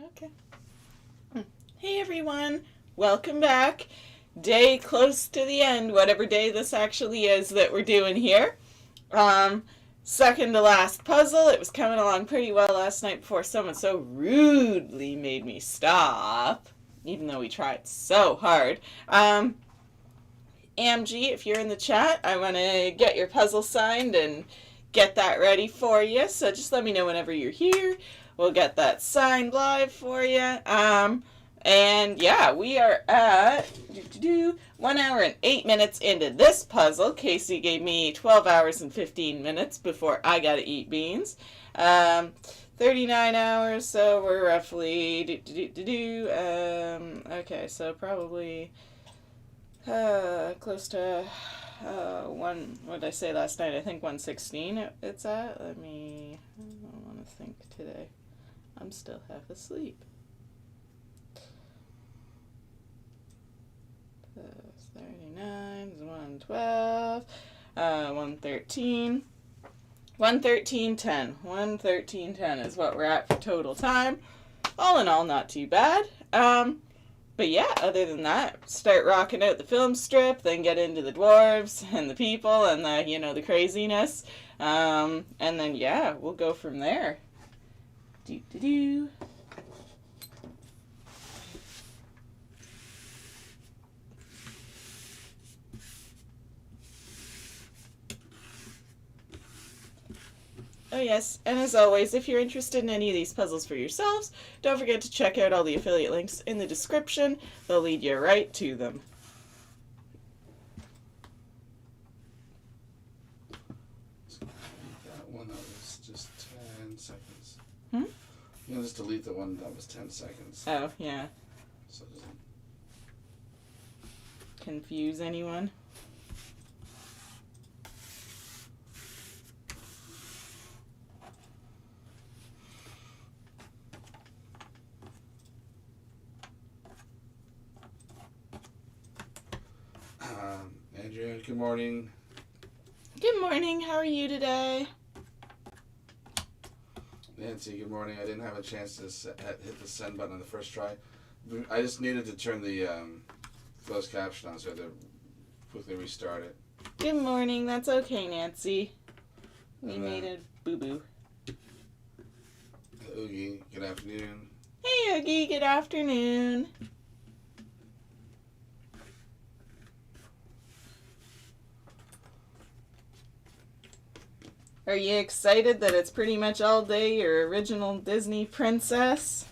Okay. Hey everyone, welcome back. Day close to the end, whatever day this actually is that we're doing here. Second to last puzzle. It was coming along pretty well last night before someone so rudely made me stop, even though we tried so hard. AMG, if you're in the chat, I want to get your puzzle signed and get that ready for you. So just let me know whenever you're here. We'll get that signed live for you. And yeah, we are at 1 hour and 8 minutes into this puzzle. Casey gave me 12 hours and 15 minutes before I got to eat beans. 39 hours, so we're roughly okay, so probably close to what did I say last night? I think 116 it's at. I don't want to think today. I'm still half asleep. 39 is 112, 113, 113.10. 113.10 is what we're at for total time. All in all, not too bad. But yeah, other than that, start rocking out the film strip, then get into the dwarves and the people and the craziness. And then yeah, we'll go from there. Oh yes, and as always, if you're interested in any of these puzzles for yourselves, don't forget to check out all the affiliate links in the description. They'll lead you right to them. That one that was just 10 seconds. Hmm? You know, just delete the one that was 10 seconds. Oh, yeah. So it doesn't confuse anyone? Andrea, good morning. Good morning. How are you today? Nancy, good morning. I didn't have a chance to hit the send button on the first try. I just needed to turn the closed caption on, so I had to quickly restart it. Good morning. That's okay, Nancy. We made a boo-boo. Oogie, good afternoon. Hey, Oogie. Good afternoon. Are you excited that it's pretty much all day your original Disney princess?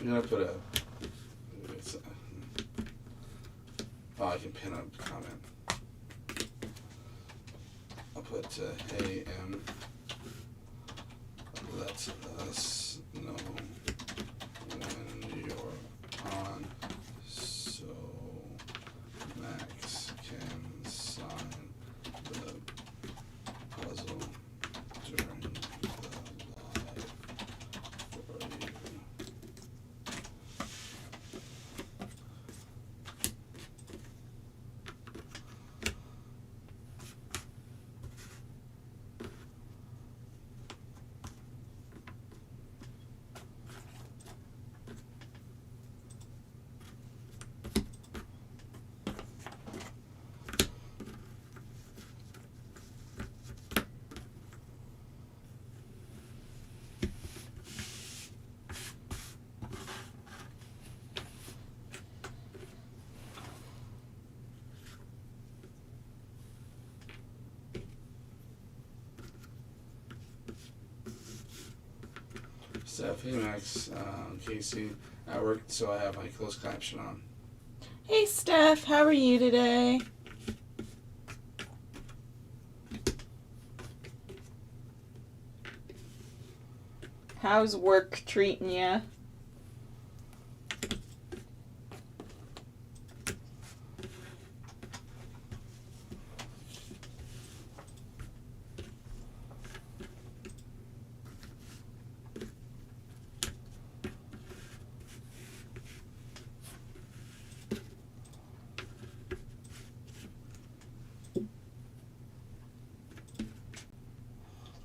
I'm gonna put a. I can pin a comment. I'll put hey M. Let us know when you're on, so Max can sign the puzzle during the live for you. Steph, hey Max, Casey, at work, so I have my closed caption on. Hey Steph, how are you today? How's work treating ya?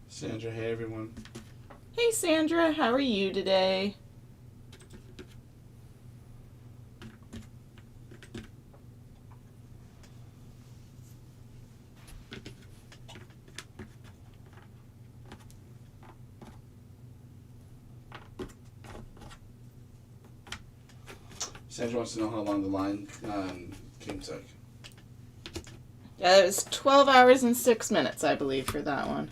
Sandra, hey everyone. Hey Sandra, how are you today? Sandra wants to know how long the line game took. It was 12 hours and 6 minutes, I believe, for that one.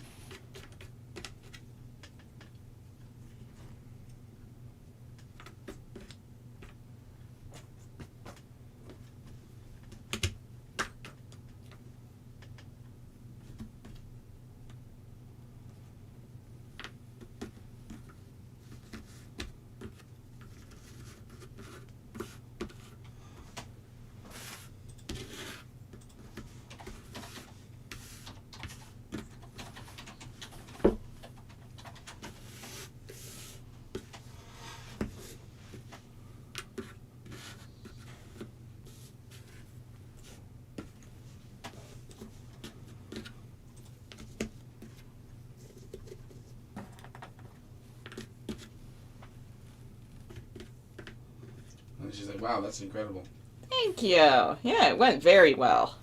And she's like, wow, that's incredible. Thank you. Yeah, it went very well.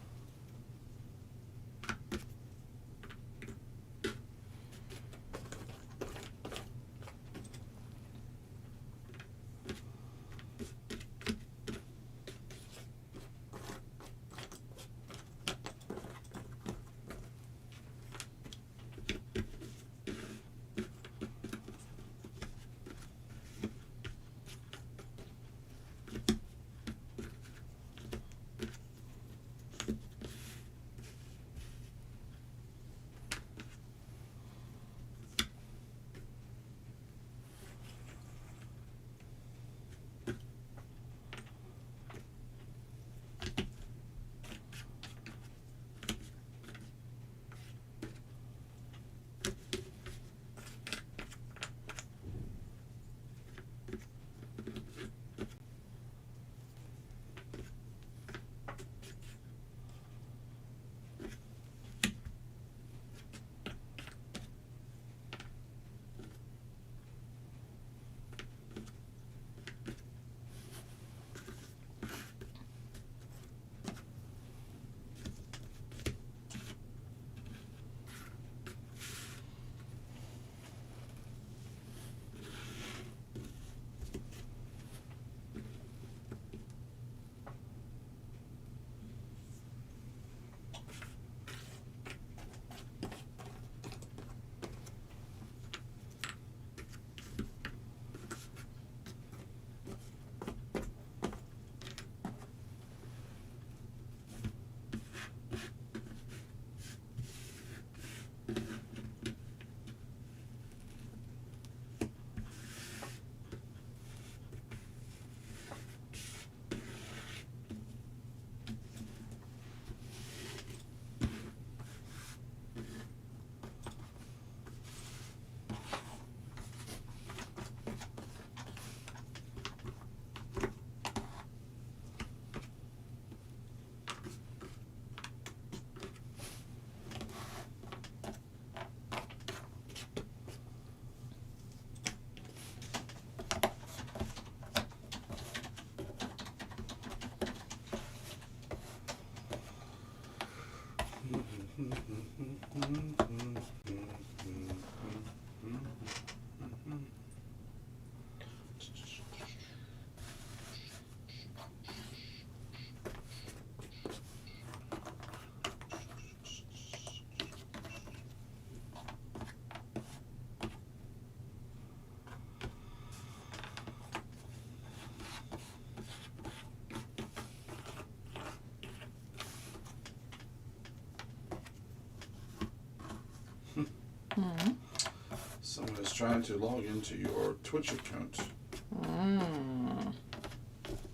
is trying to log into your Twitch account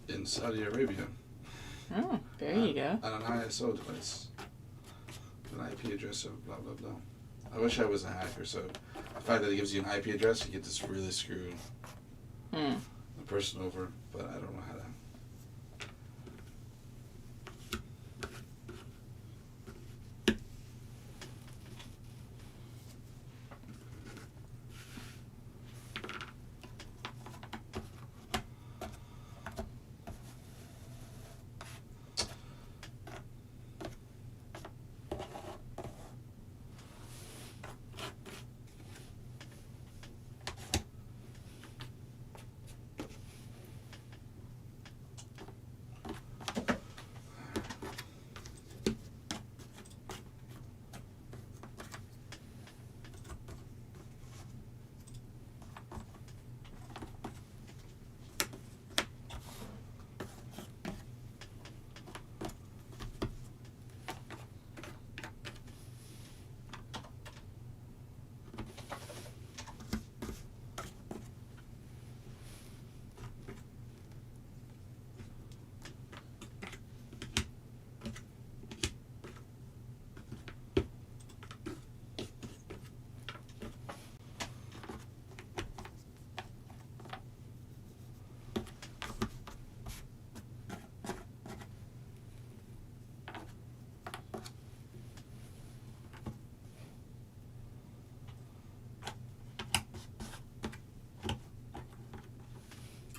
in Saudi Arabia. Oh, there you go. On an ISO device. An IP address of blah, blah, blah. I wish I was a hacker, so the fact that it gives you an IP address, you get to really screw the person over, but I don't know how to.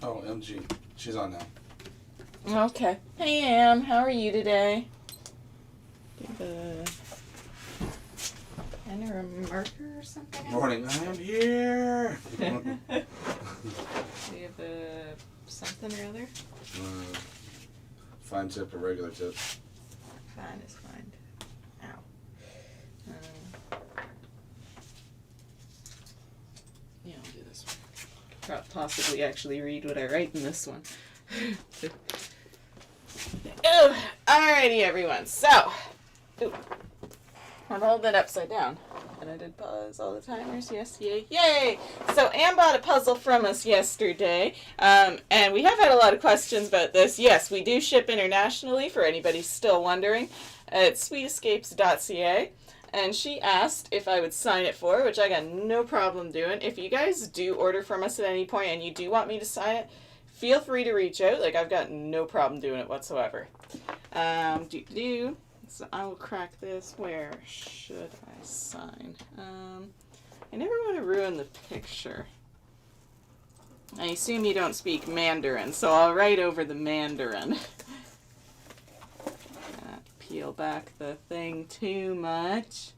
Oh, MG. She's on now. Okay. Hey, Am. How are you today? Do you have a pen or a marker or something? Morning. I am here. Do you have a something or other? Fine tip or regular tip? Fine is fine. Ow. Yeah, I'll do this one. Possibly actually read what I write in this one. Alrighty, everyone. So, I'll hold that upside down. And I did pause all the timers. Yes, yay, yay! So, Anne bought a puzzle from us yesterday, and we have had a lot of questions about this. Yes, we do ship internationally, for anybody still wondering, at sweetescapes.ca. And she asked if I would sign it for her, which I got no problem doing. If you guys do order from us at any point and you do want me to sign it, feel free to reach out. Like, I've got no problem doing it whatsoever. So I will crack this. Where should I sign? I never want to ruin the picture. I assume you don't speak Mandarin, so I'll write over the Mandarin. Peel back the thing too much.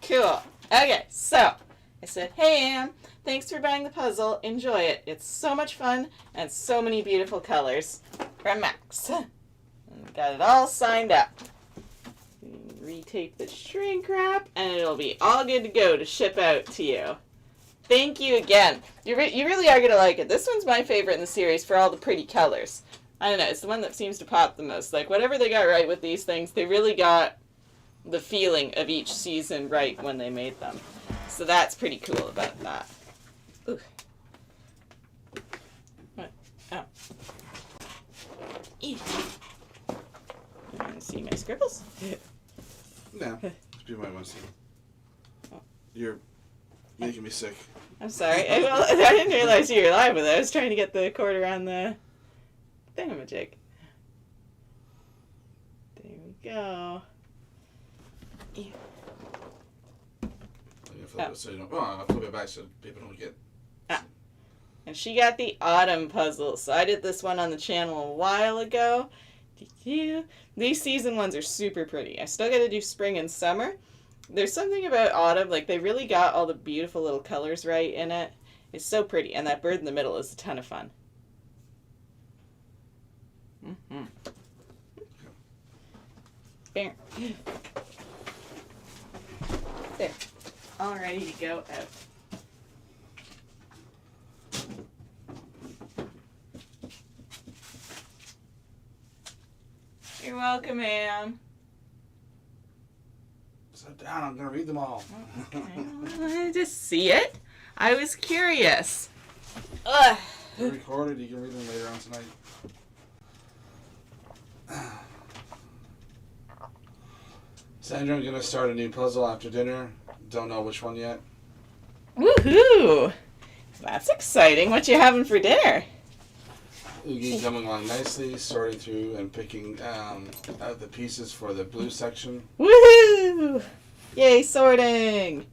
Cool. Okay, so I said, hey, Anne, thanks for buying the puzzle. Enjoy it. It's so much fun and so many beautiful colors. From Max. And got it all signed up. Retape the shrink wrap, and it'll be all good to go to ship out to you. Thank you again. You really are going to like it. This one's my favorite in the series for all the pretty colors. I don't know, it's the one that seems to pop the most. Like, whatever they got right with these things, they really got the feeling of each season right when they made them. So that's pretty cool about that. Ooh. What? Oh. You want to see my scribbles? No. People might want to see. You're making me sick. I'm sorry. I didn't realize you were live with it. I was trying to get the cord around the thingamajig. There we go. Yeah. Flip it so you don't. Oh, I'll flip it back so people don't get. And she got the autumn puzzle. So I did this one on the channel a while ago. These season ones are super pretty. I still got to do spring and summer. There's something about autumn, like they really got all the beautiful little colors right in it. It's so pretty, and that bird in the middle is a ton of fun. Mm-hmm. There. There. All ready to go out. You're welcome, ma'am. Sit down, I'm going to read them all. Okay. I just see it. I was curious. Ugh. They're recorded, you can read them later on tonight. Sandra, I'm going to start a new puzzle after dinner. Don't know which one yet. Woohoo! That's exciting. What you having for dinner? Oogie coming along nicely, sorting through and picking out the pieces for the blue section. Woohoo! Yay, sorting!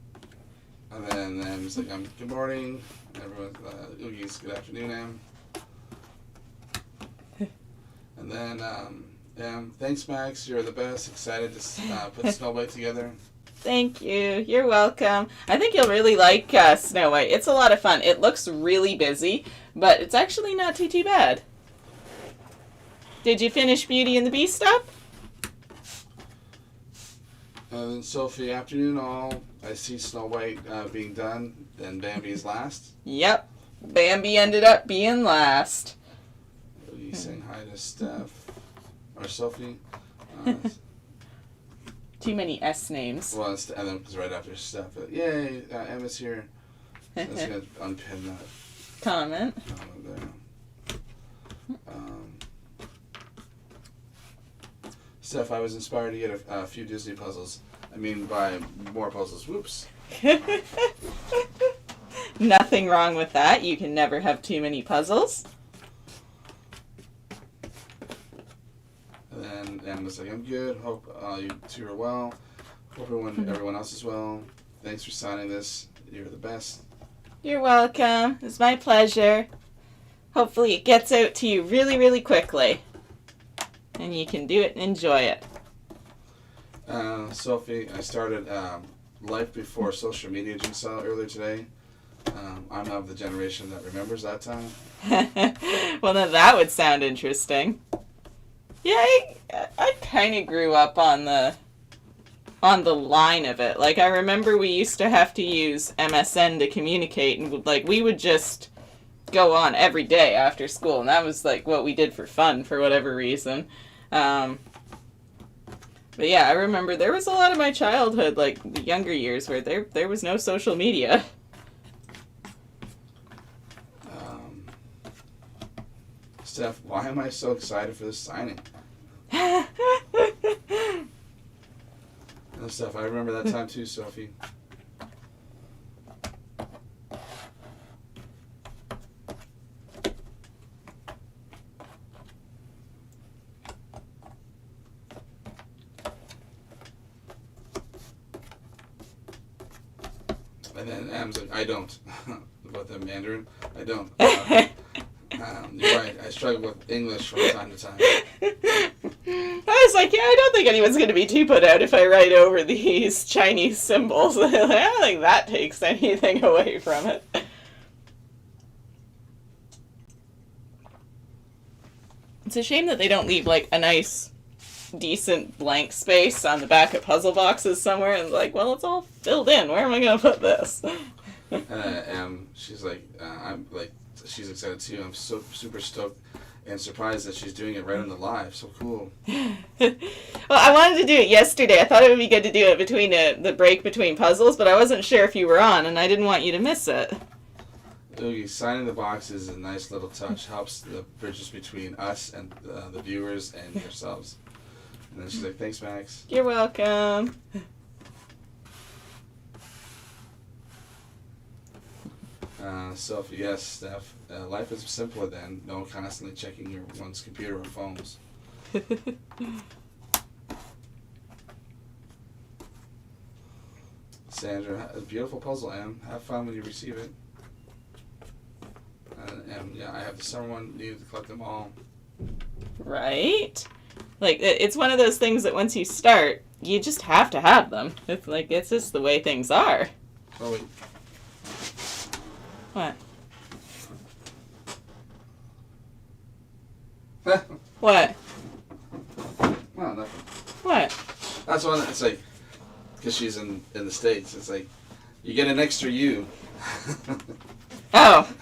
And then it's like, good morning. Everyone, Oogie's good afternoon, Em. And then, thanks, Max. You're the best. Excited to put Snow White together. Thank you. You're welcome. I think you'll really like Snow White. It's a lot of fun. It looks really busy, but it's actually not too bad. Did you finish Beauty and the Beast up? And then Sophie, afternoon all. I see Snow White being done. Then Bambi's last. Yep. Bambi ended up being last. Oogie saying hi to Steph. Or Sophie. Too many S names. Well, and then it's right after Steph. Yay, Emma's here. So I'm just going to unpin that Comment. there. Steph, I was inspired to get a few Disney puzzles. I mean, buy more puzzles. Whoops. Nothing wrong with that. You can never have too many puzzles. And then Emma's like, I'm good. Hope you two are well. Hope everyone else is well. Thanks for signing this. You're the best. You're welcome. It's my pleasure. Hopefully it gets out to you really, really quickly. And you can do it and enjoy it. Sophie, I started Life Before Social Media Jigsaw earlier today. I'm of the generation that remembers that time. Well, then that would sound interesting. Yeah, I kind of grew up on the line of it. Like, I remember we used to have to use MSN to communicate, and we would just go on every day after school, and that was like what we did for fun for whatever reason. But yeah, I remember there was a lot of my childhood, like the younger years, where there was no social media. Steph, why am I so excited for this signing? Steph, I remember that time too, Sophie. And then Am's like, I don't. About the Mandarin? I don't. You're right, I struggle with English from time to time. I was like, yeah, I don't think anyone's going to be too put out if I write over these Chinese symbols. I don't think that takes anything away from it. It's a shame that they don't leave, like, a nice, decent blank space on the back of puzzle boxes somewhere, and like, well, it's all filled in. Where am I going to put this? She's like, she's excited too. I'm so super stoked and surprised that she's doing it right on the live. So cool. Well, I wanted to do it yesterday. I thought it would be good to do it between the break between puzzles, but I wasn't sure if you were on, and I didn't want you to miss it. Oogie, signing the box is a nice little touch. Helps the bridges between us and the viewers and yourselves. And then she's like, thanks, Max. You're welcome. Sophie, yes, Steph. Life is simpler then. No constantly checking one's computer or phones. Sandra, a beautiful puzzle, Em. Have fun when you receive it. And yeah, I have the summer one. Needed to collect them all. Right? Like, it's one of those things that once you start, you just have to have them. It's like, it's just the way things are. Oh, wait. What? What? Well, nothing. What? That's one. It's like, because she's in the States. It's like, you get an extra U. Oh.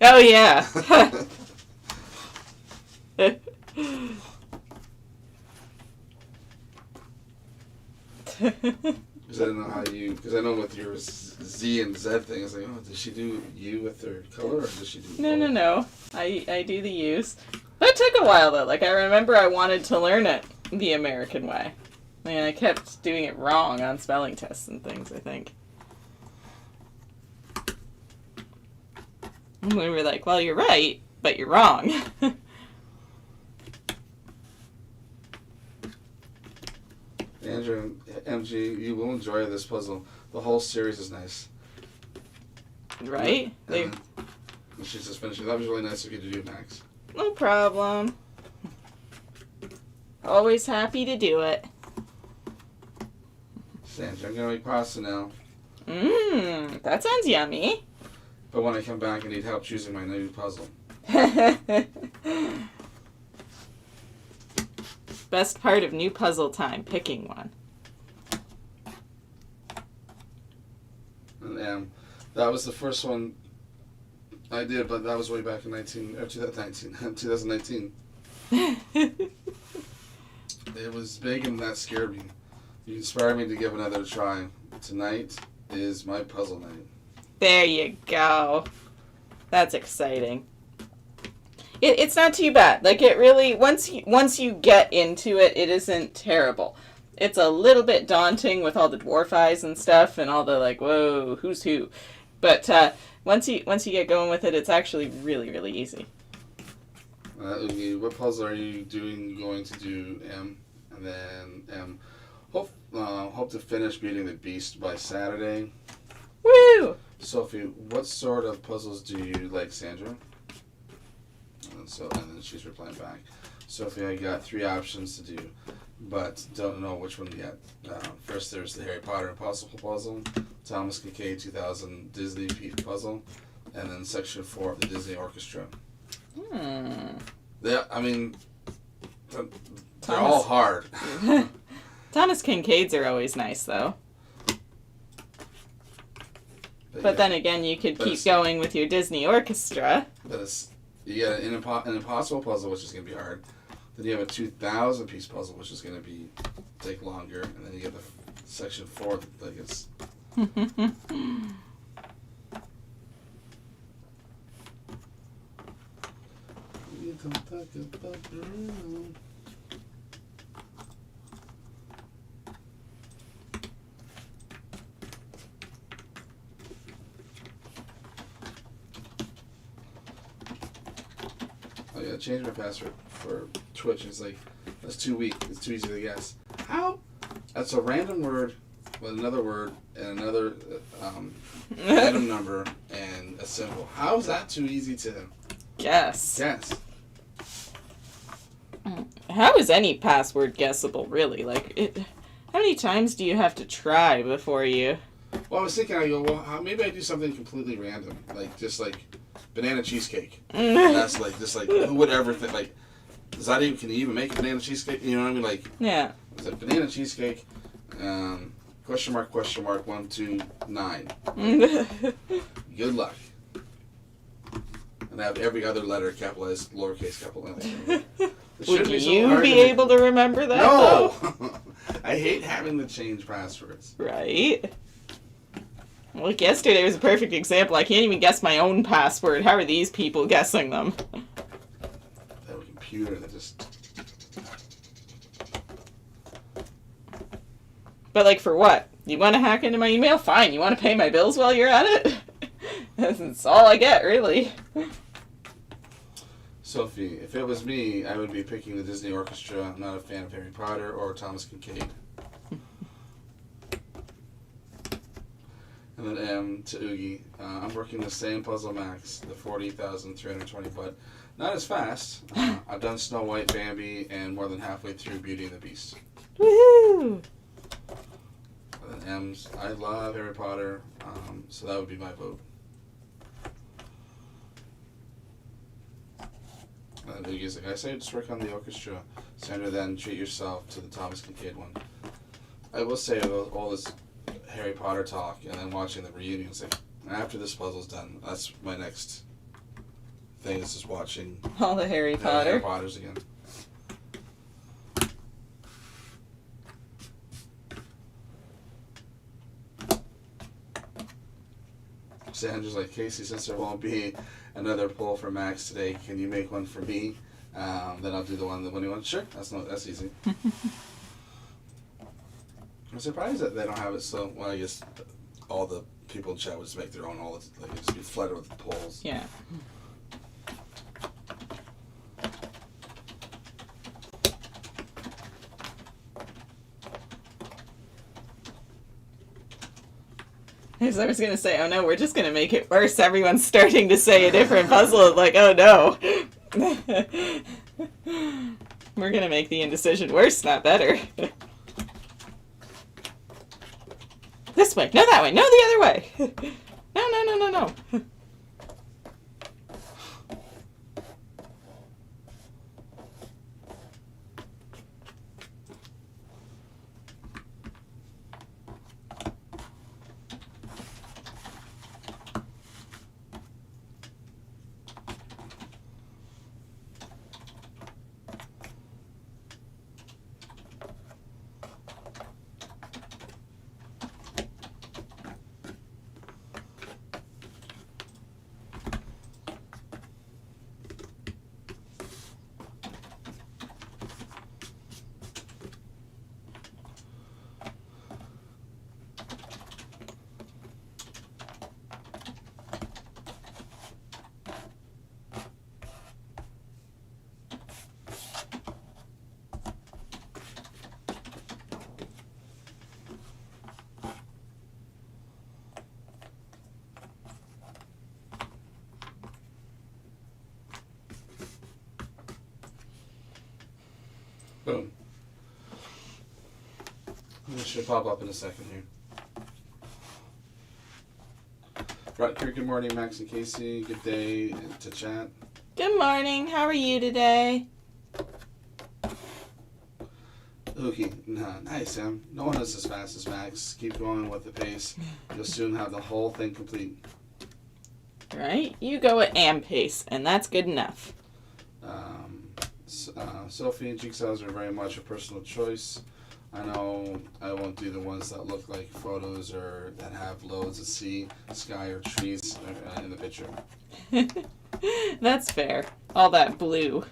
Oh, yeah. Because I don't know how you. Because I know with your Z and Z thing, it's like, oh, does she do U with her color, or does she do? No. I do the U's. That took a while though. Like I remember, I wanted to learn it the American way, and I kept doing it wrong on spelling tests and things. I think. And we were like, well, you're right, but you're wrong. Andrew, MG, you will enjoy this puzzle. The whole series is nice. Right? And she's just finishing. That was really nice of you to do, Max. No problem. Always happy to do it. Sandra, I'm going to make pasta now. That sounds yummy. But when I come back, I need help choosing my new puzzle. Best part of new puzzle time, picking one. And that was the first one I did, but that was way back in 2019. It was big and that scared me. You inspired me to give another try. Tonight is my puzzle night. There you go. That's exciting. It's not too bad. Like, it really, once you get into it, it isn't terrible. It's a little bit daunting with all the dwarf eyes and stuff and all the, like, whoa, who's who. But once you get going with it, it's actually really, really easy. What puzzle are you going to do, M? And then hope to finish beating the beast by Saturday. Woo! Sophie, what sort of puzzles do you like, Sandra? And then she's replying back. Sophie, I got 3 options to do, but don't know which one yet. First, there's the Harry Potter Impossible Puzzle, Thomas Kincaid 2000 Disney Puzzle, and then Section 4 of the Disney Orchestra. They're all hard. Thomas Kincaid's are always nice, though. But yeah. then again, you could keep going with your Disney Orchestra. But you get an impossible puzzle, which is going to be hard. Then you have a 2,000-piece puzzle, which is going to take longer. And then you get the Section 4, like it's... We don't talk about Bruno. I gotta change my password for Twitch. It's like, that's too weak. It's too easy to guess. How? That's a random word with another word and another random number and a symbol. How is that too easy to guess? Guess. How is any password guessable, really? Like, how many times do you have to try before you... Well, I was thinking, I go, well, maybe I do something completely random. Like, just like banana cheesecake. And that's like, just like, who would ever think, like, can you even make a banana cheesecake? You know what I mean? Like, yeah. It's like banana cheesecake, question mark, 1, 2, 9. Good luck. And have every other letter capitalized, lowercase, capital L. Would you be able to remember that? No! I hate having to change passwords. Right. Like yesterday was a perfect example. I can't even guess my own password. How are these people guessing them? They have a computer that just... But like for what? You want to hack into my email? Fine. You want to pay my bills while you're at it? That's all I get, really. Sophie, if it was me, I would be picking the Disney Orchestra. I'm not a fan of Harry Potter or Thomas Kincaid. And then M to Oogie. I'm working the same puzzle max, the 40,320, but not as fast. I've done Snow White, Bambi, and more than halfway through Beauty and the Beast. Woohoo! And then M's, I love Harry Potter, so that would be my vote. And then Oogie's like, I say just work on the orchestra. Sandra, then treat yourself to the Thomas Kincaid one. I will say all this Harry Potter talk and then watching the reunions, like, after this puzzle's done, that's my next thing is just watching all the Harry Potter. Harry Potters again. Sandra's like, Casey, since there won't be another poll for Max today, can you make one for me? Then I'll do the winning one. Sure, that's easy. I'm surprised that they don't have it so. Well, I guess all the people in chat would just make their own. All the, like, just be flooded with polls. Yeah. I was going to say, oh no, we're just going to make it worse. Everyone's starting to say a different puzzle. Like, oh no. We're going to make the indecision worse, not better. This way. No, that way. No, the other way. No. Boom. This should pop up in a second here. Rutger, good morning, Max and Casey. Good day to chat. Good morning. How are you today? Oogie, nice, Sam. No one is as fast as Max. Keep going with the pace. You'll soon have the whole thing complete. Right? You go at am pace, and that's good enough. Sophie, jigsaws are very much a personal choice. I know I won't do the ones that look like photos or that have loads of sea, sky, or trees in the picture. That's fair. All that blue.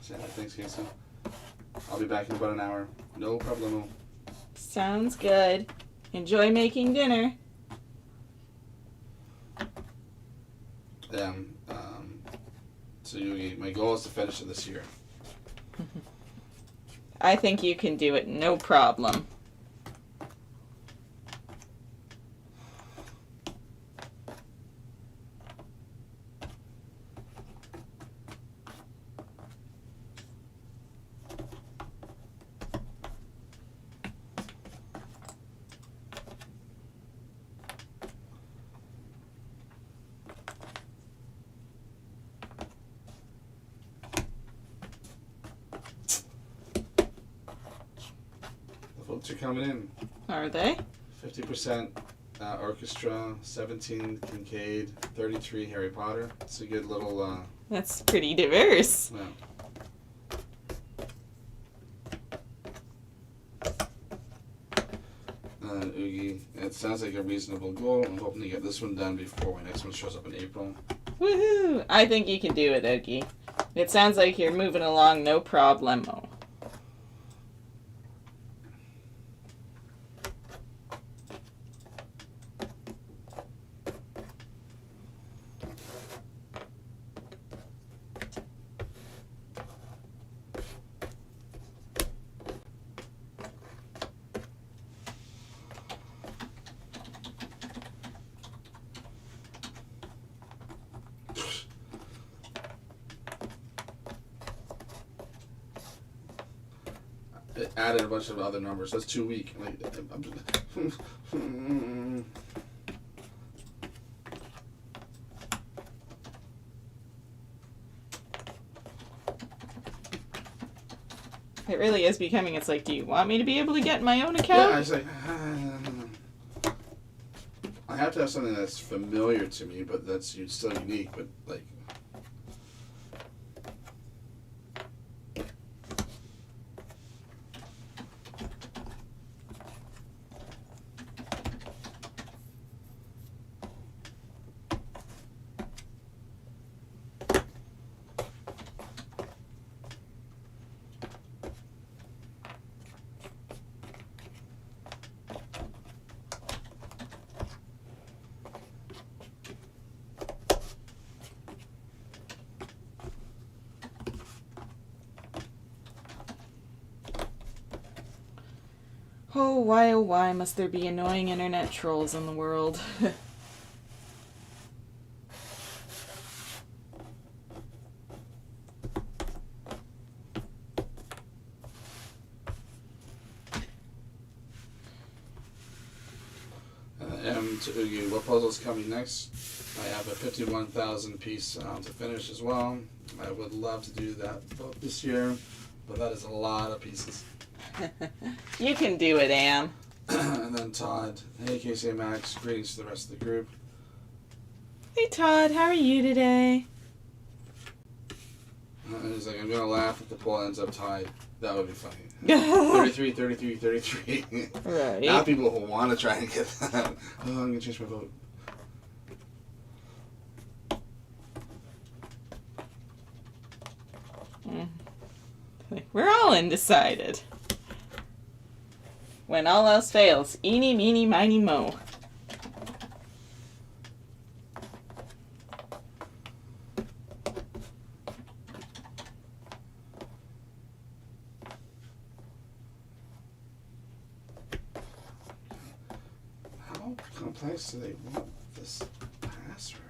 Thanks, Casey. I'll be back in about an hour. No problemo. Sounds good. Enjoy making dinner. So my goal is to finish it this year. I think you can do it, no problem. Votes are coming in. Are they? 50% orchestra, 17 Kincaid, 33 Harry Potter. It's a good little... That's pretty diverse. Yeah. Oogie. It sounds like a reasonable goal. I'm hoping to get this one done before my next one shows up in April. Woohoo! I think you can do it, Oogie. It sounds like you're moving along no problemo. It added a bunch of other numbers. That's too weak. Like, It really is becoming, it's like, do you want me to be able to get my own account? yeah, I was like, I have to have something that's familiar to me, but that's still unique. But like, oh, why must there be annoying internet trolls in the world? M to Oogie. What puzzle's coming next? I have a 51,000 piece to finish as well. I would love to do that both this year, but that is a lot of pieces. You can do it, Am. And then Todd. Hey, Casey and Max. Greetings to the rest of the group. Hey, Todd, how are you today? And he's like, I'm going to laugh if the poll ends up tied. That would be funny. 33, 33, 33. Right. Now people will want to try and get that. Oh, I'm going to change my vote. We're all undecided. When all else fails, eeny, meeny, miny, mo. How complex do they want this password?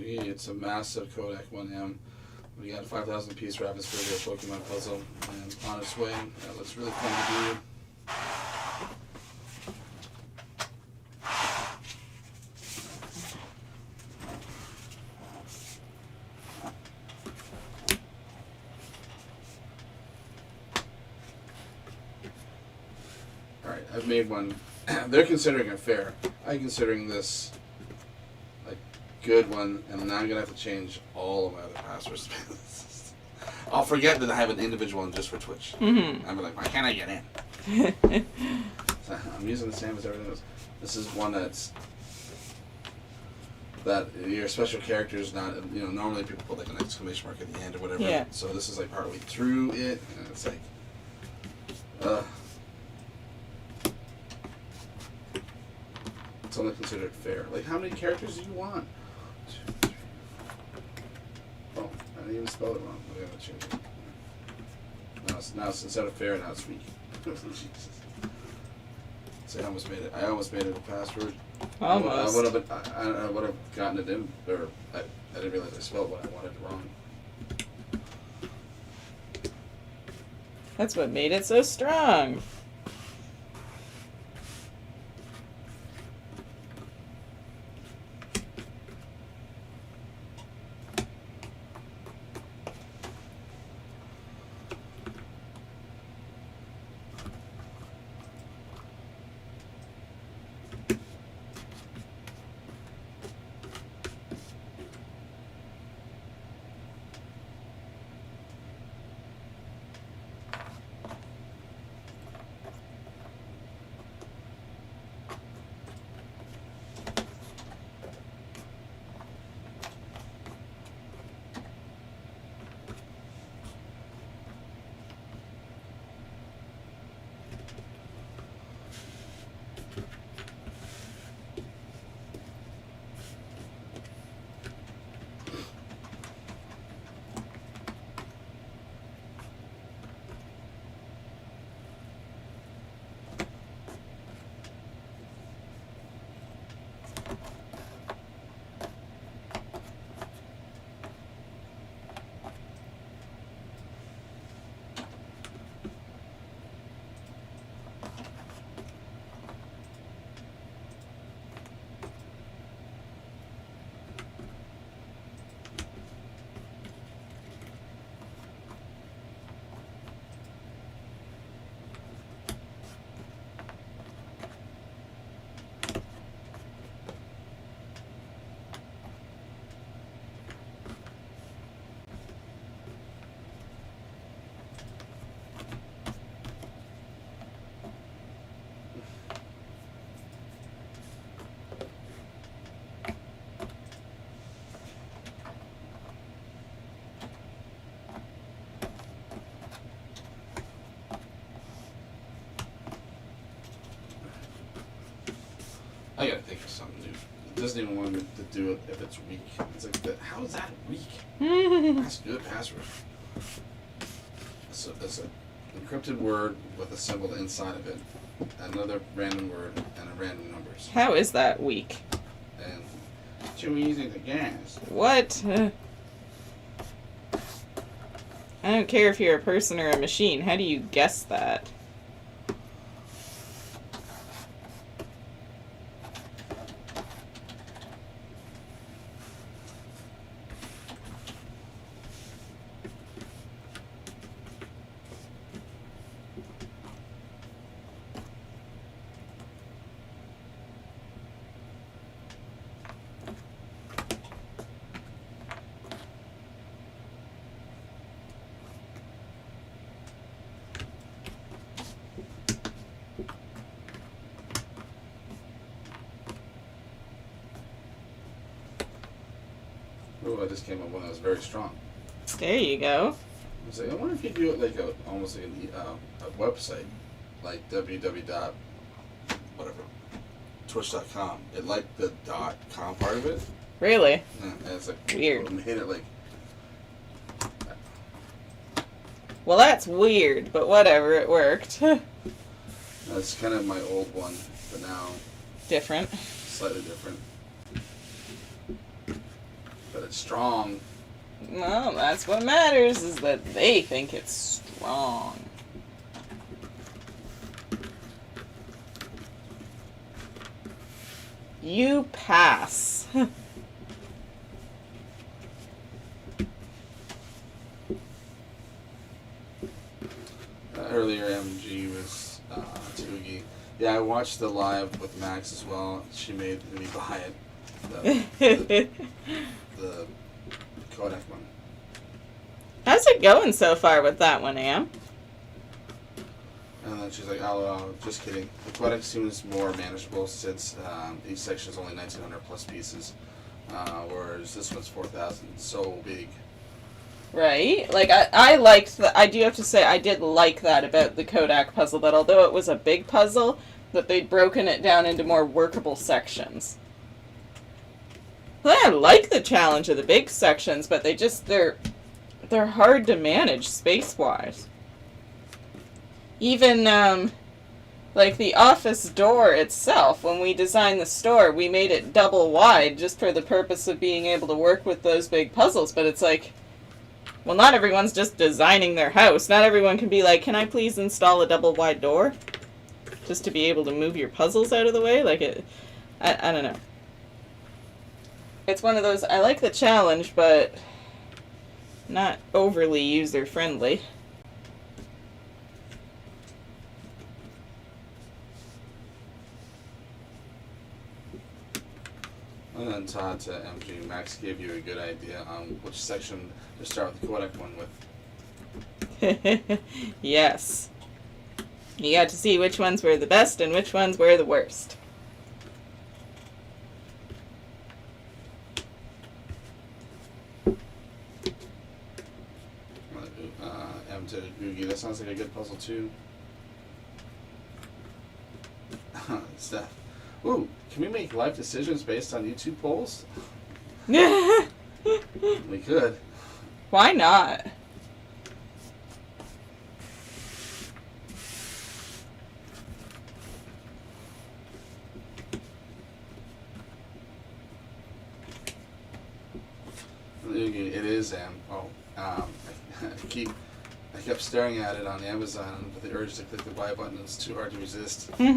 It's a massive Kodak 1M. We got 5,000 piece Ravensburger Pokemon puzzle and on its way. That looks really fun to do. Alright, I've made one. They're considering it fair. I'm considering this like good one, and now I'm gonna have to change all of my other passwords. I'll forget that I have an individual one just for Twitch. Mm-hmm. I'll be like, why can't I get in? So I'm using the same as everything else. This is one that your special character is not, normally people put like an exclamation mark at the end or whatever. Yeah. So this is like partway through it, and it's like, it's only considered fair. Like, how many characters do you want? 2, 3, 4. Oh, I didn't even spell it wrong. I gotta change it. Now it's instead of fair, now it's weak. Jesus. See, I almost made it a password. Almost. I would have gotten it in, or I didn't realize I spelled what I wanted wrong. That's what made it so strong. I gotta think of something new. It doesn't even want me to do it if it's weak. It's like, how is that weak? That's a good password. It's an encrypted word with a symbol inside of it, another random word, and a random numbers. How is that weak? And too easy to guess. What? I don't care if you're a person or a machine. How do you guess that? Oh, I just came up with one that was very strong. There you go. I was like, I wonder if you do it like almost like a website, like www. whatever, twitch.com. It liked the .com part of it. Really? Yeah, and it's like Weird. It made it like. Well, that's weird, but whatever, it worked. That's kind of my old one, but now Different. slightly different. But it's strong. Well, that's what matters, is that they think it's strong. You pass. Earlier, MG was Toogie. Yeah, I watched the live with Max as well. She made me buy it. the Kodak one. How's it going so far with that one, Am? And then she's like, "Oh, just kidding. The Kodak seems more manageable since each section is only 1,900 plus pieces, whereas this one's 4,000. So big." Right? Like, I liked that. I do have to say, I did like that about the Kodak puzzle, that although it was a big puzzle, that they'd broken it down into more workable sections. I like the challenge of the big sections, but they're hard to manage space-wise. Even, like the office door itself, when we designed the store, we made it double wide just for the purpose of being able to work with those big puzzles, but it's like, well, not everyone's just designing their house. Not everyone can be like, can I please install a double wide door? Just to be able to move your puzzles out of the way? Like, I don't know. It's one of those, I like the challenge, but not overly user-friendly. And then Todd to MG, Max gave you a good idea on which section to start with the Kodak one with. Yes. You got to see which ones were the best and which ones were the worst. M to Googie, that sounds like a good puzzle too. Steph. Ooh, can we make life decisions based on YouTube polls? We could. Why not? It is I kept staring at it on Amazon, but the urge to click the buy button is too hard to resist. He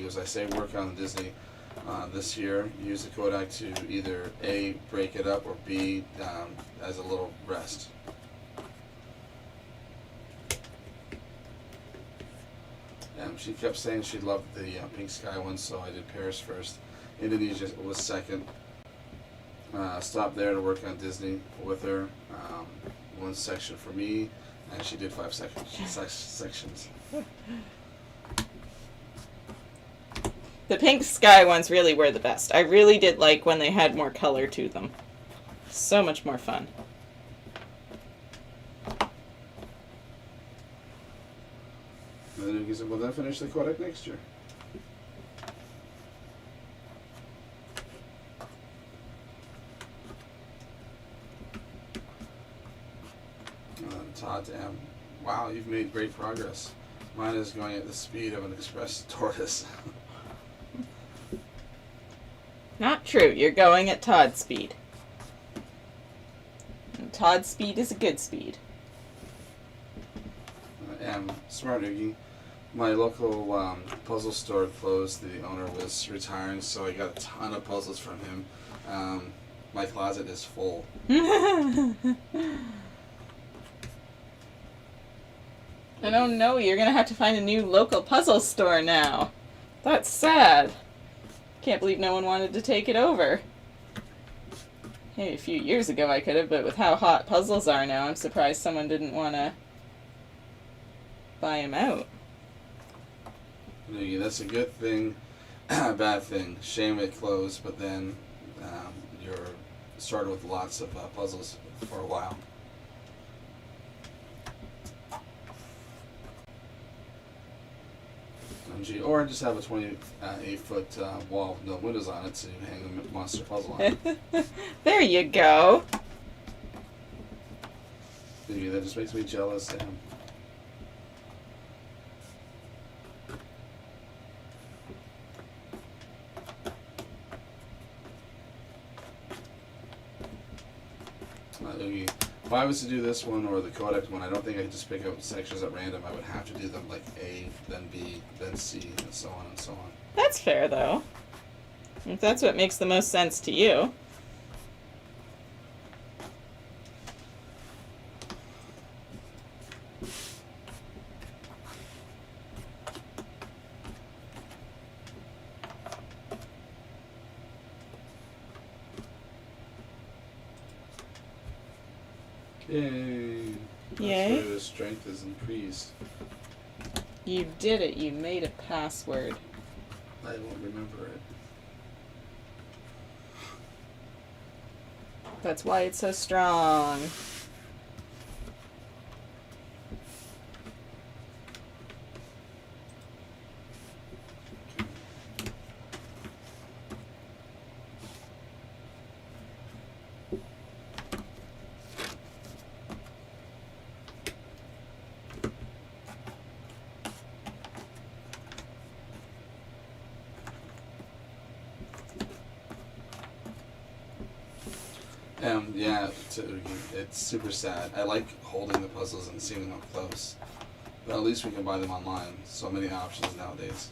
goes, I say work on Disney this year. Use the Kodak to either A, break it up, or B, as a little rest. She kept saying she loved the Pink Sky one, so I did Paris first. Indonesia was second. Stopped there to work on Disney with her. One section for me, and she did 5 sections. The Pink Sky ones really were the best. I really did like when they had more color to them. So much more fun. And then he said, "Well, then finish the Kodak next year." Todd to M. Wow, you've made great progress. Mine is going at the speed of an express tortoise. Not true. You're going at Todd's speed. And Todd's speed is a good speed. M. Smart Oogie. My local puzzle store closed. The owner was retiring, so I got a ton of puzzles from him. My closet is full. I don't know, you're gonna have to find a new local puzzle store now. That's sad. Can't believe no one wanted to take it over. Hey, a few years ago I could have, but with how hot puzzles are now, I'm surprised someone didn't want to buy them out. That's a good thing, bad thing. Shame it closed, but then you're started with lots of puzzles for a while. Or just have a 28-foot wall with no windows on it to hang the monster puzzle on. There you go. That just makes me jealous. Damn. If I was to do this one or the Kodak one, I don't think I could just pick out sections at random. I would have to do them like A, then B, then C, and so on and so on. That's fair, though. If that's what makes the most sense to you. Yay. Yay. That's where his strength is increased. You did it. You made a password. I won't remember it. That's why it's so strong. Yeah, it's super sad. I like holding the puzzles and seeing them up close. But at least we can buy them online. So many options nowadays.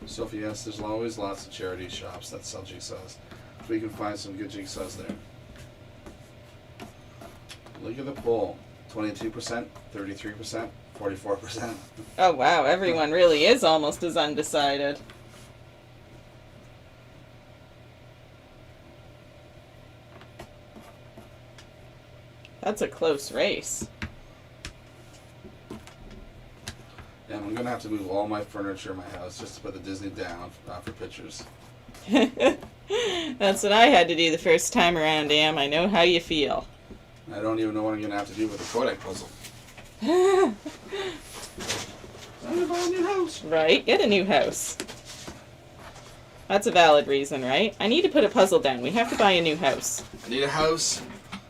Sophie, yes, there's always lots of charity shops that sell jigsaws. If we can find some good jigsaws there. Look at the poll. 22%, 33%, 44%. Oh wow, everyone really is almost as undecided. That's a close race. And I'm gonna have to move all my furniture in my house just to put the Disney down for pictures. That's what I had to do the first time around, Am. I know how you feel. I don't even know what I'm gonna have to do with the Kodak puzzle. Right, I'm gonna buy a new house. get a new house. That's a valid reason, right? I need to put a puzzle down. We have to buy a new house. I need a house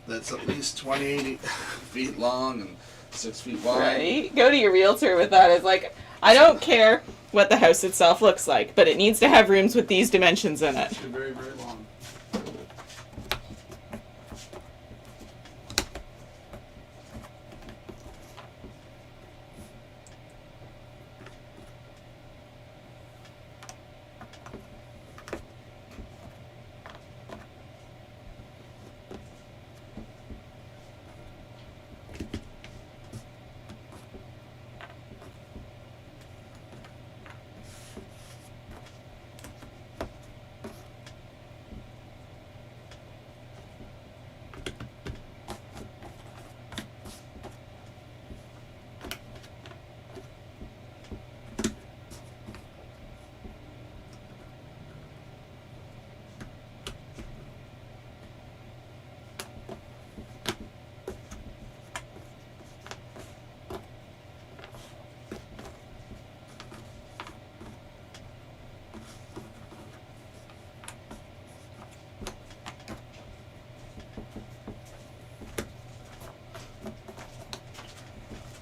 that's at least 20 feet long and 6 feet wide. Right? Go to your realtor with that. It's like, I don't care what the house itself looks like, but it needs to have rooms with these dimensions in it. It's very, very long.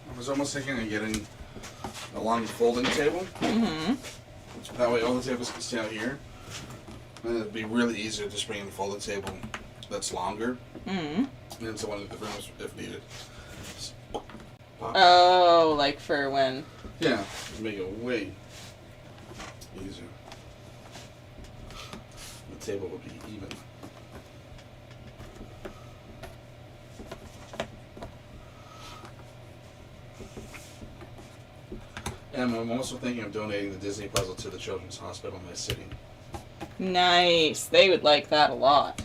I was almost thinking of getting a long folding table. Mm-hmm. That way all the tables can stay out here. And it'd be really easy to just bring in a folding table that's longer. Mm-hmm. Into one of the rooms if needed. Just pop. Oh, like for when? Yeah, make it way easier. The table would be even. And I'm also thinking of donating the Disney puzzle to the Children's Hospital in my city. Nice. They would like that a lot.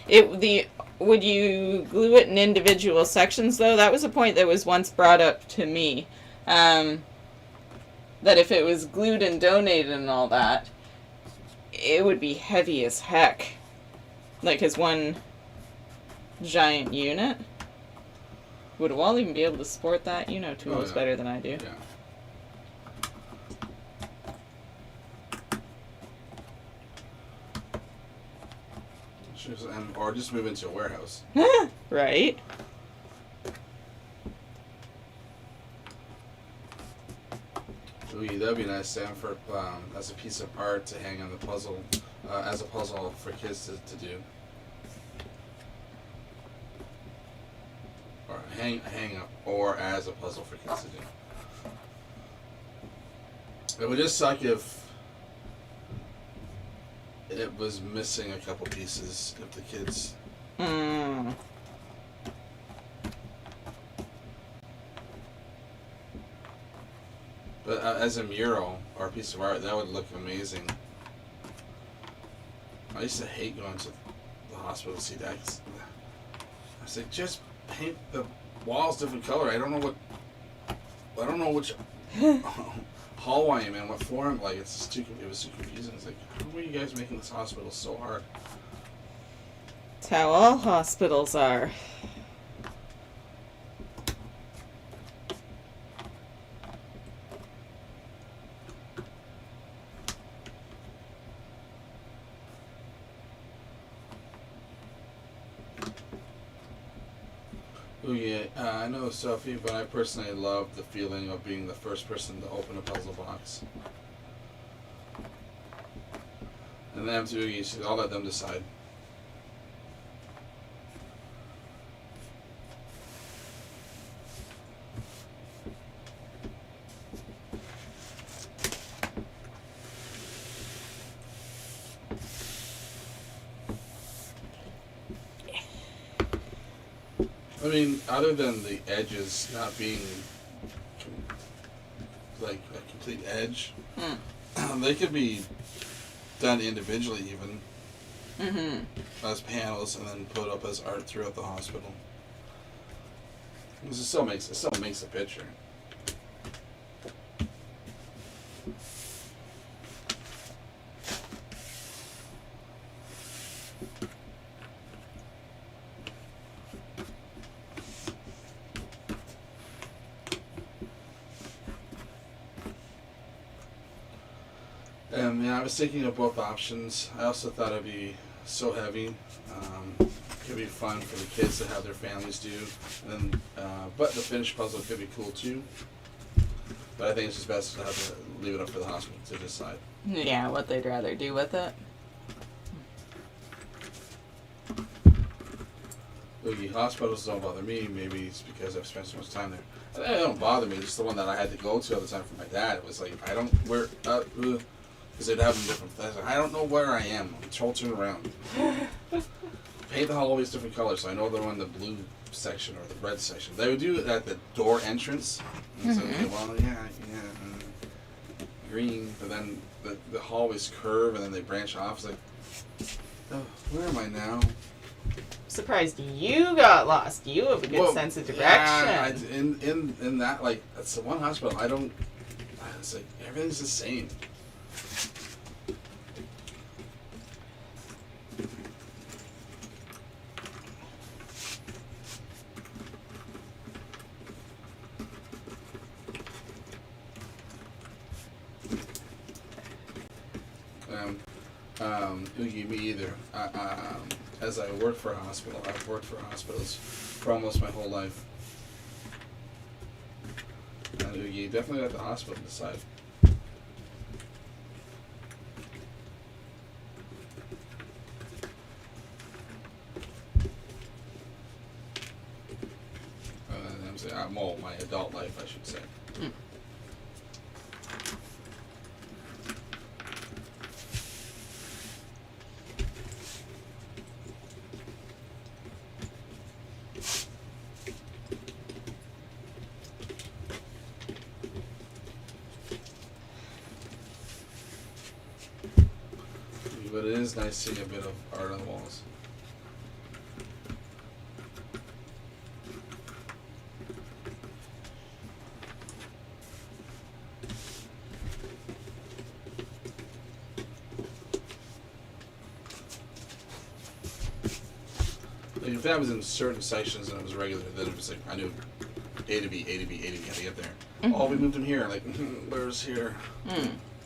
Would you glue it in individual sections though? That was a point that was once brought up to me. That if it was glued and donated and all that, it would be heavy as heck. Like as one giant unit. Would a wall even be able to support that? You know tools better than I do. Yeah. Or just move into a warehouse. Right? Ooh, that'd be nice, Sam, for as a piece of art to hang on the puzzle, as a puzzle for kids to do. Or hang up, or as a puzzle for kids to do. It would just suck if it was missing a couple pieces if the kids. Mm. But as a mural, or a piece of art, that would look amazing. I used to hate going to the hospital to see that. I was like, just paint the walls different color. I don't know which hallway I'm in, what floor I'm like. It was too confusing. It's like, how are you guys making this hospital so hard? It's how all hospitals are. Oh yeah, I know Sophie, but I personally love the feeling of being the first person to open a puzzle box. And them too, you should all let them decide. I mean, other than the edges not being like a complete edge, they could be done individually even as panels and then put up as art throughout the hospital. Because it still makes a picture. Yeah, I was thinking of both options. I also thought it'd be so heavy. Could be fun for the kids to have their families do. And then, but the finished puzzle could be cool too. But I think it's just best to have to leave it up for the hospital to decide. Yeah, what they'd rather do with it. Oogie, hospitals don't bother me. Maybe it's because I've spent so much time there. They don't bother me. Just the one that I had to go to all the time for my dad. It was like, I don't where because they'd have them different things. I don't know where I am. I'm tilting around. Paint the hallways different colors so I know they're in the blue section or the red section. They would do it at the door entrance. And so, okay, well, green, but then the hallways curve and then they branch off. It's like, oh, where am I now? Surprised you got lost. You have a good sense of direction. Yeah, in that, like, that's the one hospital I don't. It's like everything's the same. Oogie, me either. As I work for a hospital, I've worked for hospitals for almost my whole life. And Oogie, definitely let the hospital decide. I'm saying, well, my adult life, I should say. But it is nice seeing a bit of art on the walls. Like if that was in certain sections and it was regular, then it was like I knew A to B, A to B, A to B, how to get there. Oh, we moved him here. Like, where's here?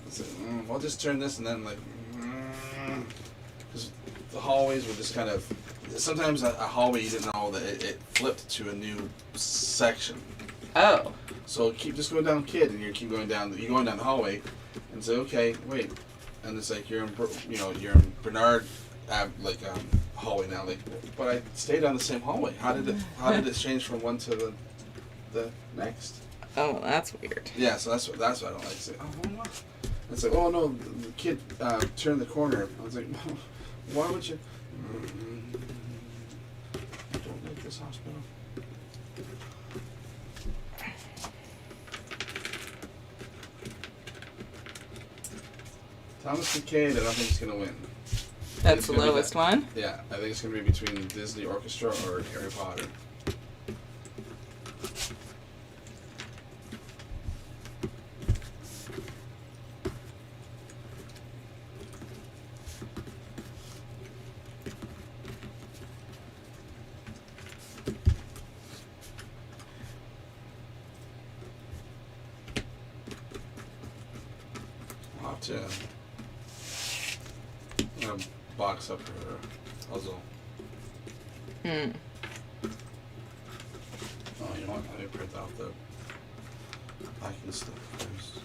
It's like, I'll just turn this and then like. Because the hallways were just kind of. Sometimes a hallway you didn't know that it flipped to a new section. Oh. So keep just going down, kid, and you keep going down. You're going down the hallway, and say, okay, wait, and it's like you're in Bernard, hallway now. Like, but I stayed on the same hallway. How did it change from one to the next? Oh, well, that's weird. Yeah, so that's what I don't like. It's like, oh, it's like, oh no, the kid turned the corner. I was like, why would you? I don't like this hospital. Thomas Kincaid, I don't think he's going to win. That's the lowest one? Yeah, I think it's going to be between Disney Orchestra or Harry Potter. I'll have to box up her puzzle. Oh, you know what? Let me print out the packing stuff first.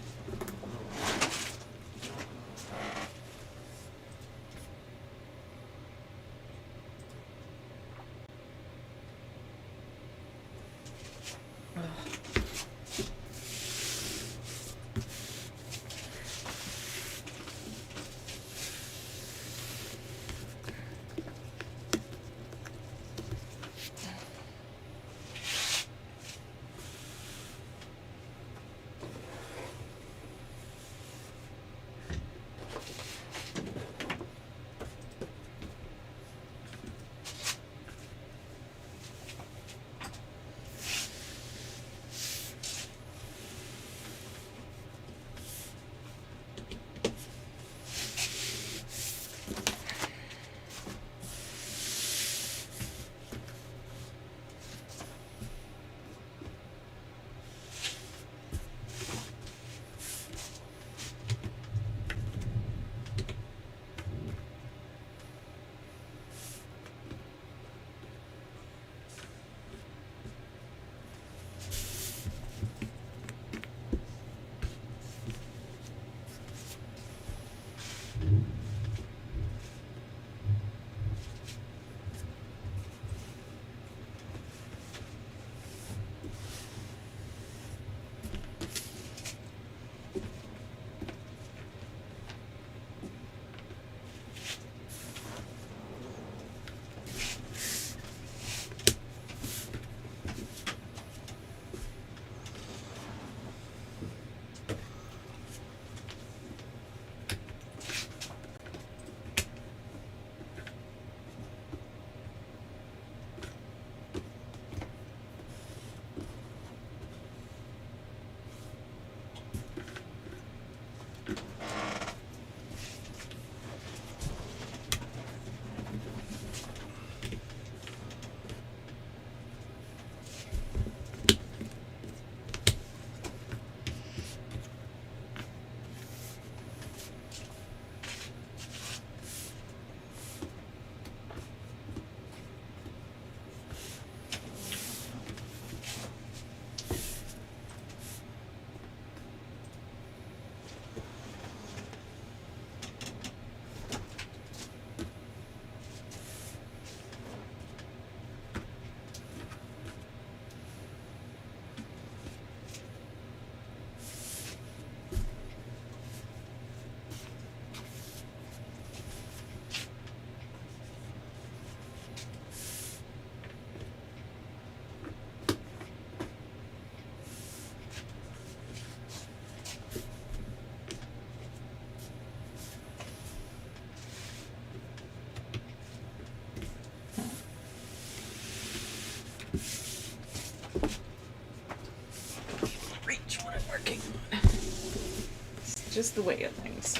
Just the way of things.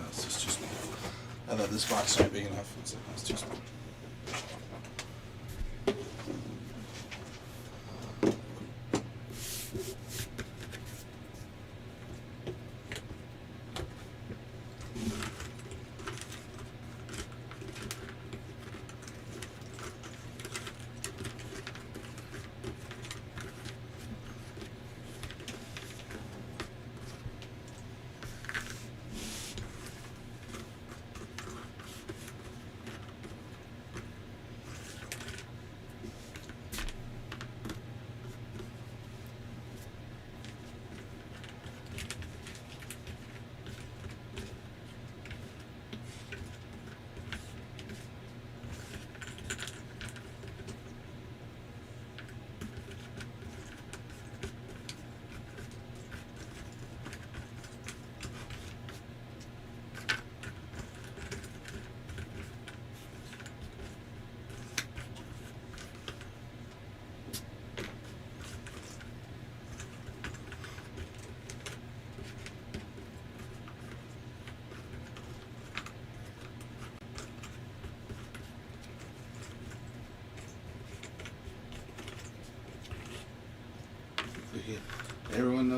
This is too small. I thought this box would be big enough. It's too small.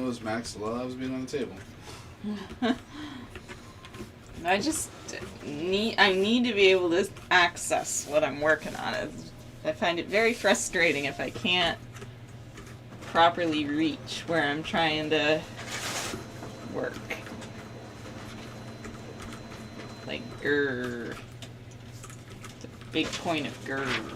knows Max loves being on the table. I just need to be able to access what I'm working on. I find it very frustrating if I can't properly reach where I'm trying to work. Like grr. The big point of grr.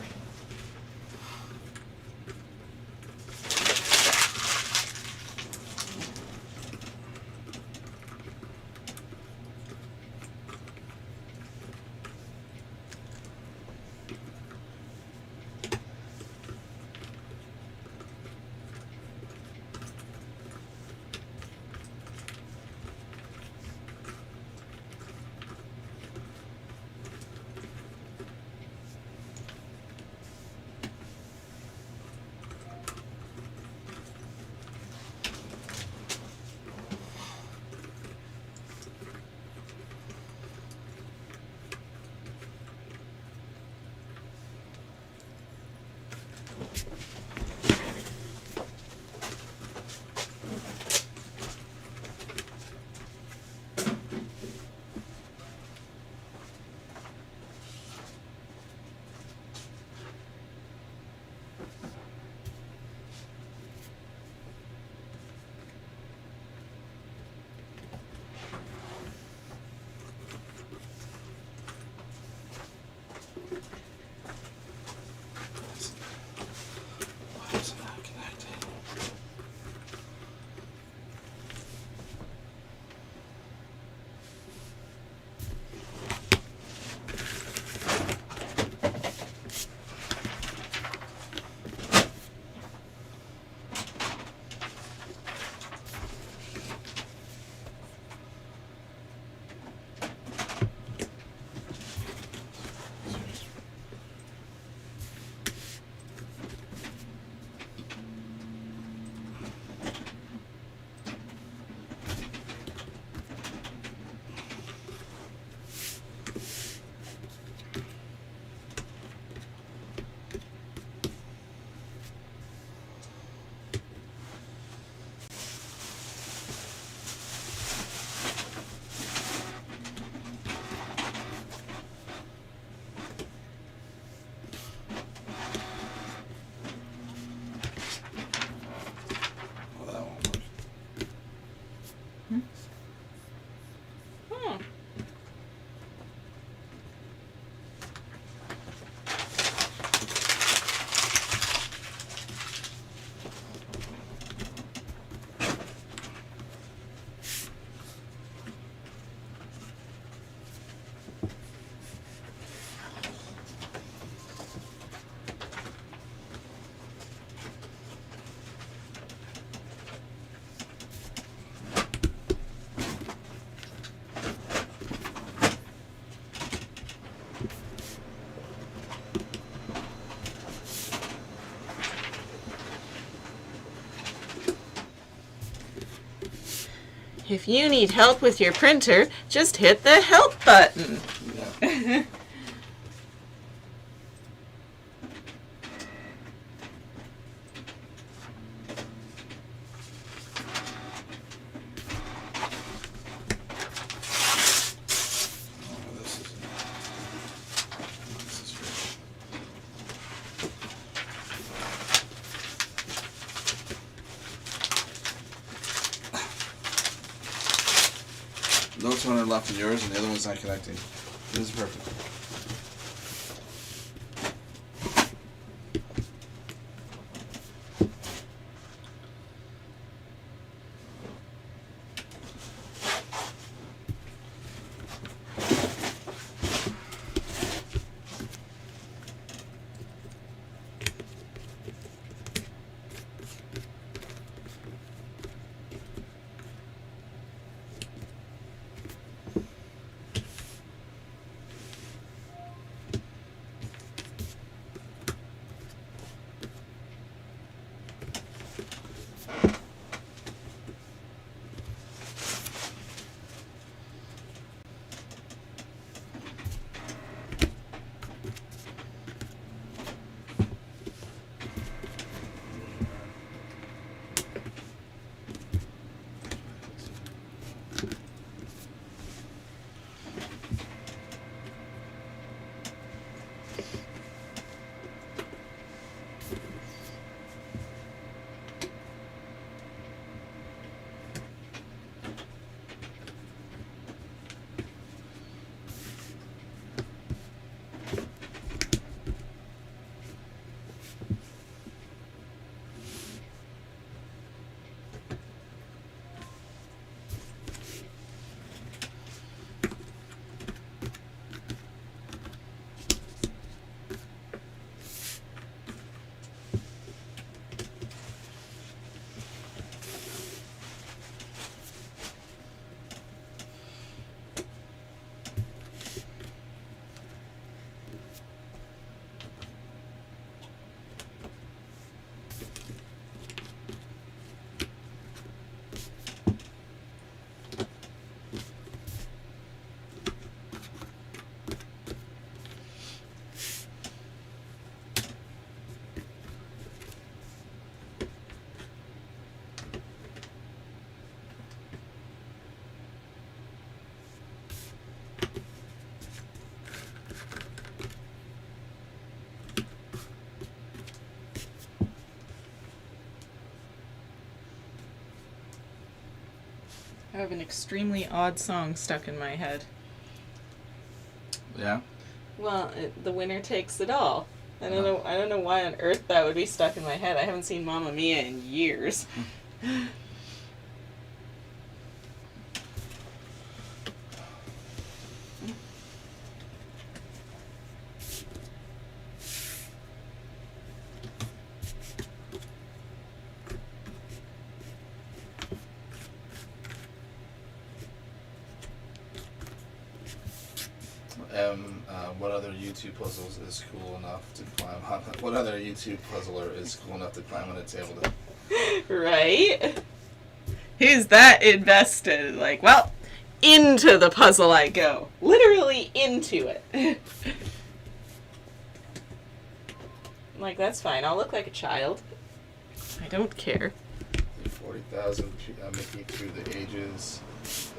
If you need help with your printer, just hit the help button. Yeah. No toner left in yours, and the other one's not connecting. This is perfect. I have an extremely odd song stuck in my head. Yeah? Well, the winner takes it all. I don't know why on earth that would be stuck in my head. I haven't seen Mamma Mia in years. What other YouTube puzzles is cool enough to climb on? What other YouTube puzzler is cool enough to climb on a table to? Right? Who's that invested? Like, well, into the puzzle I go. Literally into it. Like, that's fine. I'll look like a child. I don't care. 40,000 Mickey through the ages.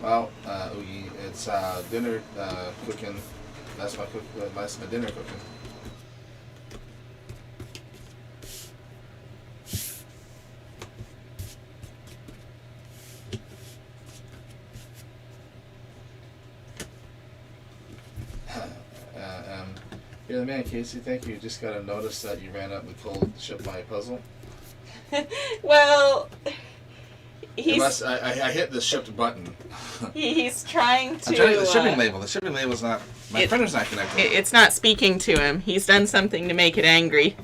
Well, Oogie, it's dinner cooking. That's my dinner cooking. You're the man, Casey. Thank you. Just got a notice that you ran up and cold shipped my puzzle. Well, I hit the shipped button. He's trying to. I'm trying to get the shipping label. The shipping label's not. My printer's not connected. It's not speaking to him. He's done something to make it angry.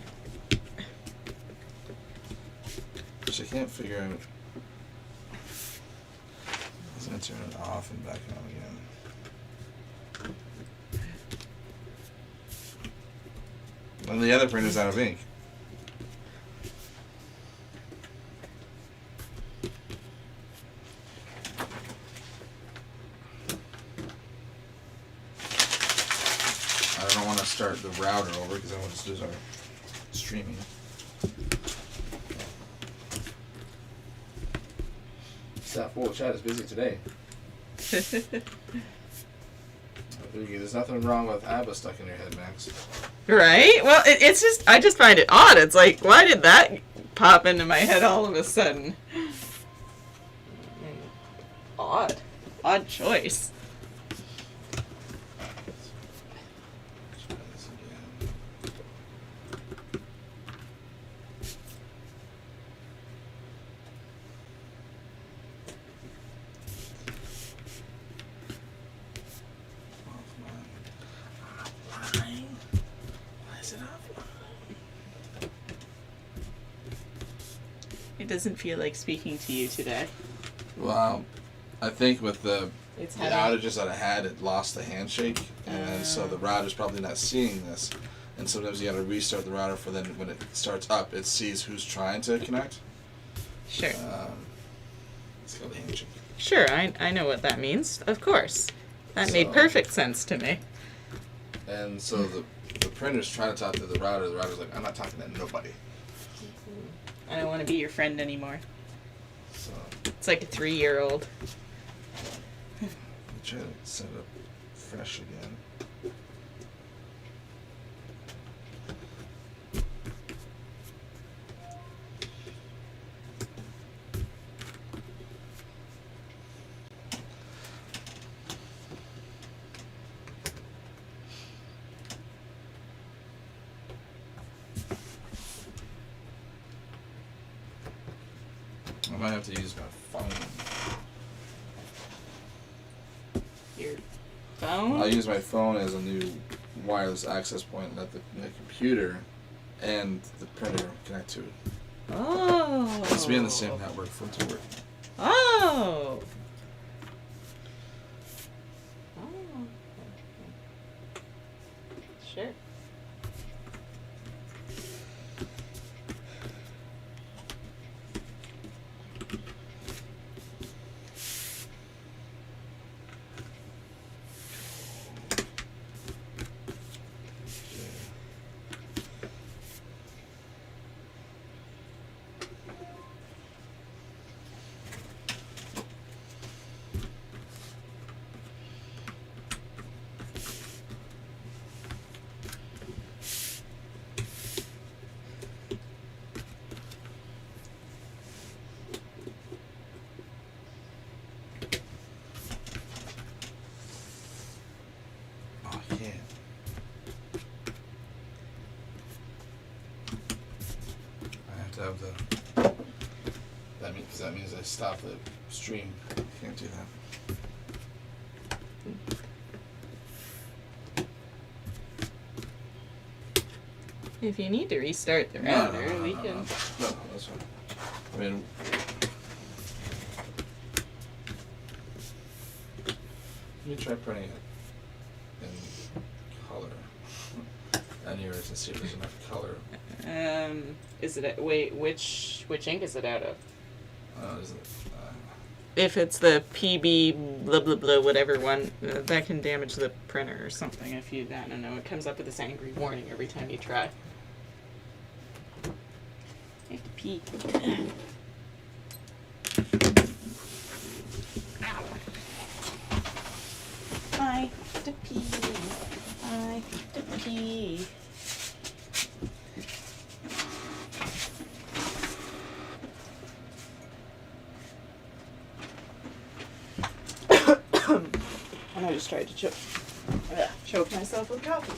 Which I can't figure out. I was gonna turn it off and back it on again. And the other printer's out of ink. I don't want to start the router over because I want to do our streaming. Staff full chat is busy today. There's nothing wrong with ABBA stuck in your head, Max. Right? Well, it's just, I just find it odd. It's like, why did that pop into my head all of a sudden? Odd. Odd choice. It doesn't feel like speaking to you today. Well, I think with the heavy. outages that I had, it lost the handshake, and then so the router's probably not seeing this. And sometimes you got to restart the router for then when it starts up, it sees who's trying to connect. Sure. It's called a handshake. Sure, I know what that means. Of course. That made perfect sense to me. And so the printer's trying to talk to the router. The router's like, I'm not talking to nobody. I don't want to be your friend anymore. So it's like a 3-year-old. Let me try to set it up fresh again. I might have to use my phone. Your phone? I'll use my phone as a new wireless access point. Let the computer and the printer connect to it. Oh. It's be in the same network for it to work. Oh. Sure. have the. That means I stop the stream. Can't do that. If you need to restart the router, we can. No, that's fine. I mean. Let me try printing it in color on yours and see if there's enough color. Is it wait? Which ink is it out of? Is it? If it's the PB blah blah blah whatever one, that can damage the printer or something. If you, I don't know, it comes up with this angry warning every time you try. I have to pee. I have to pee. I have to pee. And I just tried to choke myself with coffee.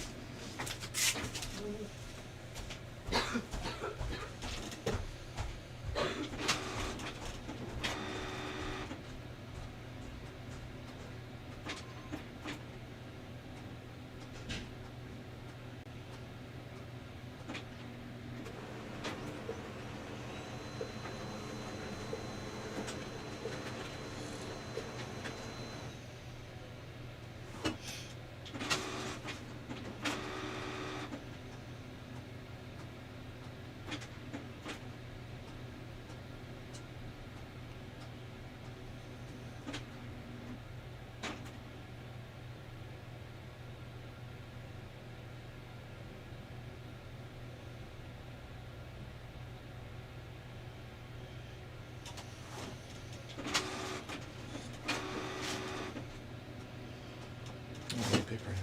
Paper.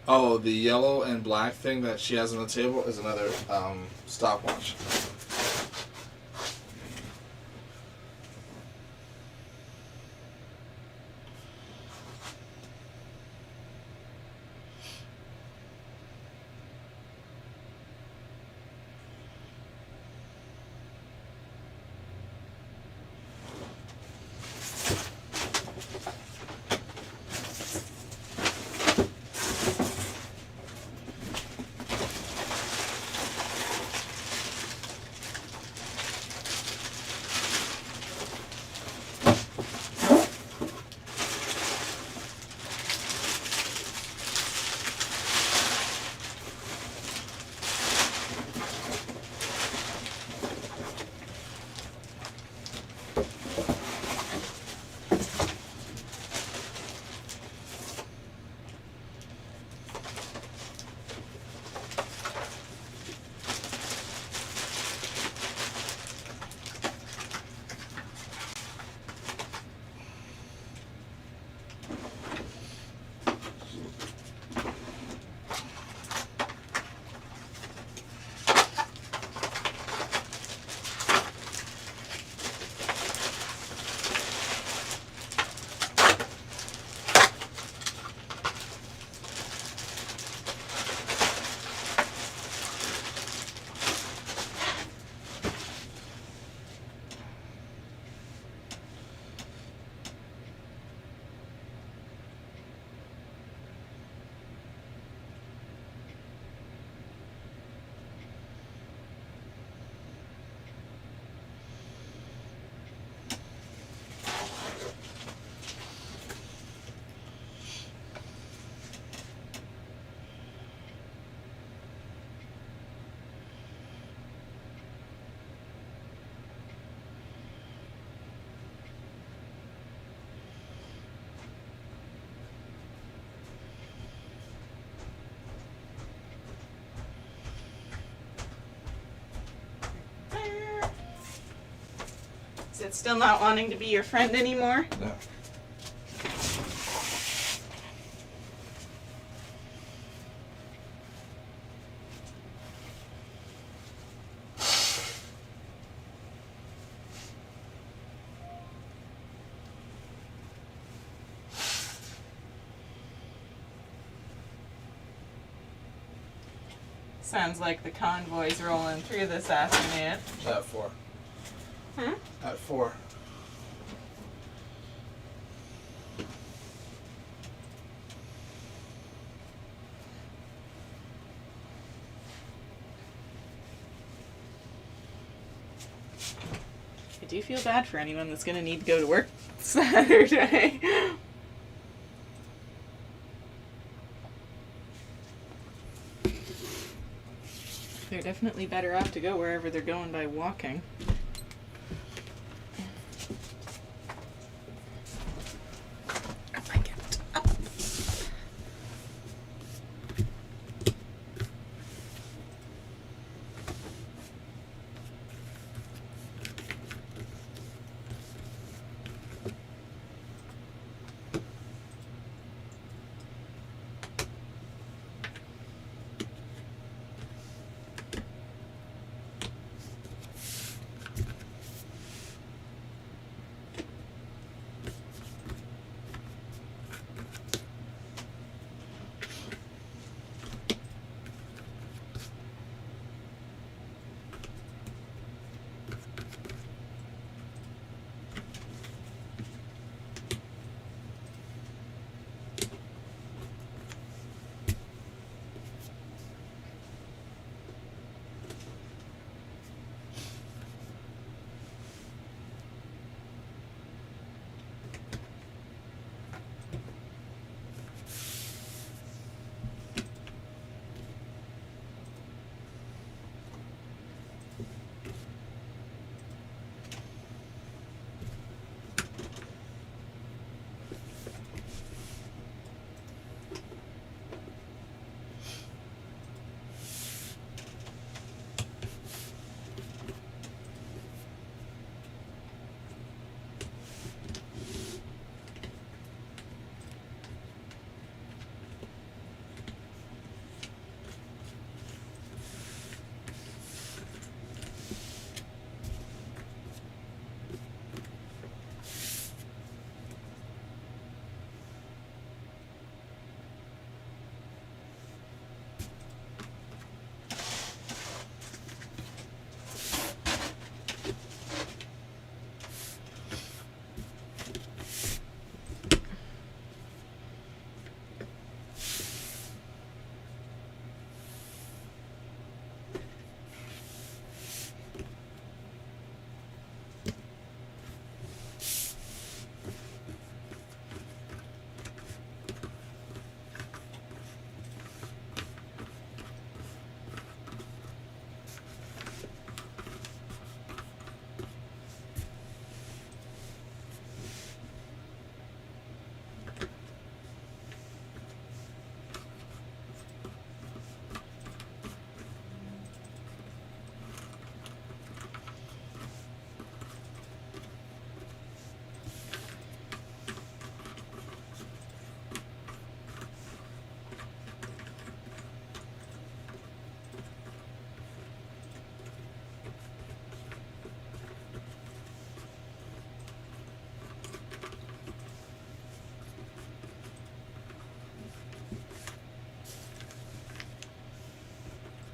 Oh, the yellow and black thing that she has on the table is another stopwatch. it still not wanting to be your friend anymore? No. Sounds like the convoy's rolling through this afternoon. At 4. Hmm? At 4. I do feel bad for anyone that's going to need to go to work Saturday. They're definitely better off to go wherever they're going by walking.